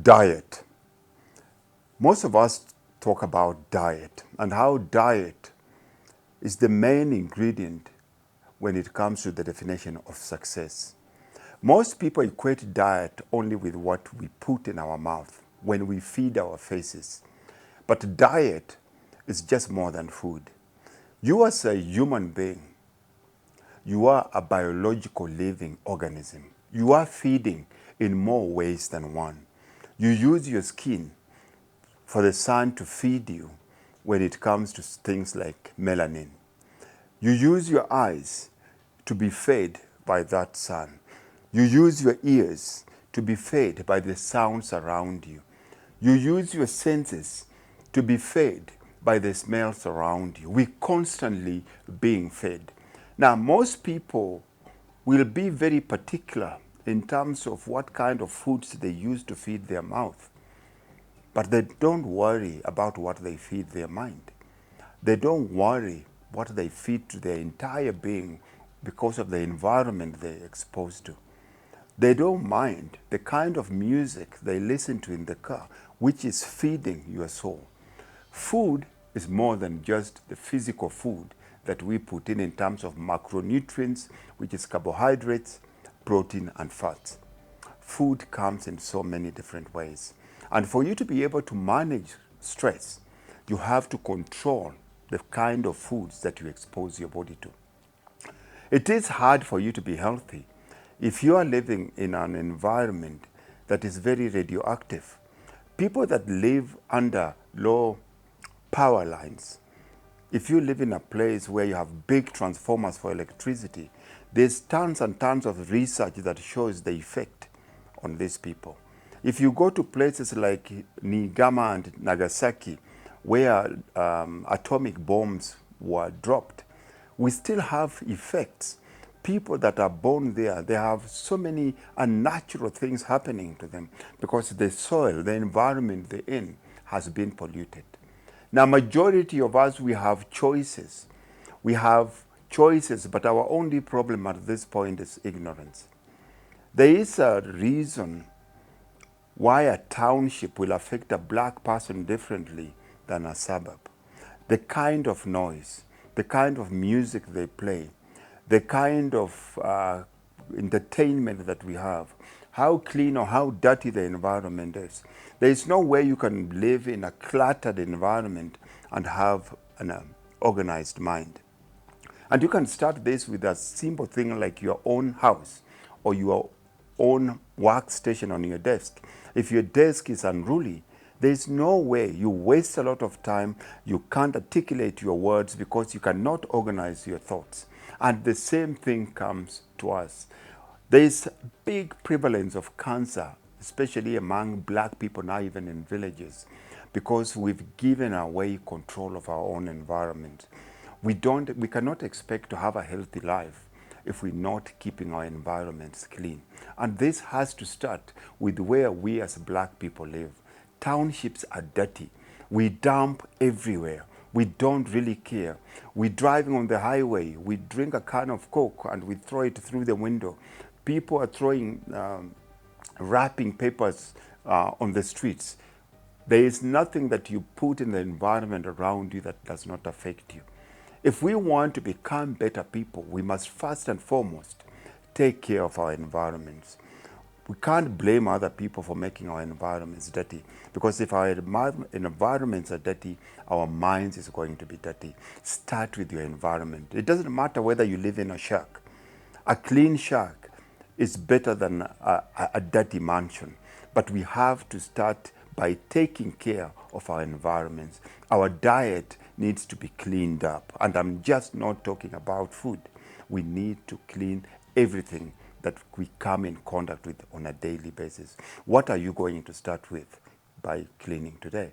Diet. Most of us talk about diet and how diet is the main ingredient when it comes to the definition of success. Most people equate diet only with what we put in our mouth when we feed our faces. But diet is just more than food. You as a human being, you are a biological living organism. You are feeding in more ways than one. You use your skin for the sun to feed you when it comes to things like melanin. You use your eyes to be fed by that sun. You use your ears to be fed by the sounds around you. You use your senses to be fed by the smells around you. We're constantly being fed. Now, most people will be very particular in terms of what kind of foods they use to feed their mouth. But they don't worry about what they feed their mind. They don't worry what they feed to their entire being because of the environment they're exposed to. They don't mind the kind of music they listen to in the car, which is feeding your soul. Food is more than just the physical food that we put in terms of macronutrients, which is carbohydrates, protein, and fats. Food comes in so many different ways. And for you to be able to manage stress, you have to control the kind of foods that you expose your body to. It is hard for you to be healthy if you are living in an environment that is very radioactive. People that live under low power lines, if you live in a place where you have big transformers for electricity, there's tons and tons of research that shows the effect on these people. If you go to places like Nigama and Nagasaki, where atomic bombs were dropped, we still have effects. People that are born there, they have so many unnatural things happening to them because the soil, the environment they're in has been polluted. Now, majority of us, we have choices. We have choices, but our only problem at this point is ignorance. There is a reason why a township will affect a black person differently than a suburb. The kind of noise, the kind of music they play, the kind of entertainment that we have, how clean or how dirty the environment is. There is no way you can live in a cluttered environment and have an organized mind. And you can start this with a simple thing like your own house or your own workstation on your desk. If your desk is unruly, there's no way. You waste a lot of time. You can't articulate your words because you cannot organize your thoughts. And the same thing comes to us. There is big prevalence of cancer, especially among black people now, even in villages, because we've given away control of our own environment. We cannot expect to have a healthy life if we're not keeping our environments clean. And this has to start with where we as black people live. Townships are dirty. We dump everywhere. We don't really care. We're driving on the highway. We drink a can of Coke and we throw it through the window. People are throwing wrapping papers on the streets. There is nothing that you put in the environment around you that does not affect you. If we want to become better people, we must first and foremost take care of our environments. We can't blame other people for making our environments dirty, because if our environments are dirty, our minds is going to be dirty. Start with your environment. It doesn't matter whether you live in a shack. A clean shack is better than a dirty mansion. But we have to start by taking care of our environments. Our diet needs to be cleaned up. And I'm just not talking about food. We need to clean everything that we come in contact with on a daily basis. What are you going to start with by cleaning today?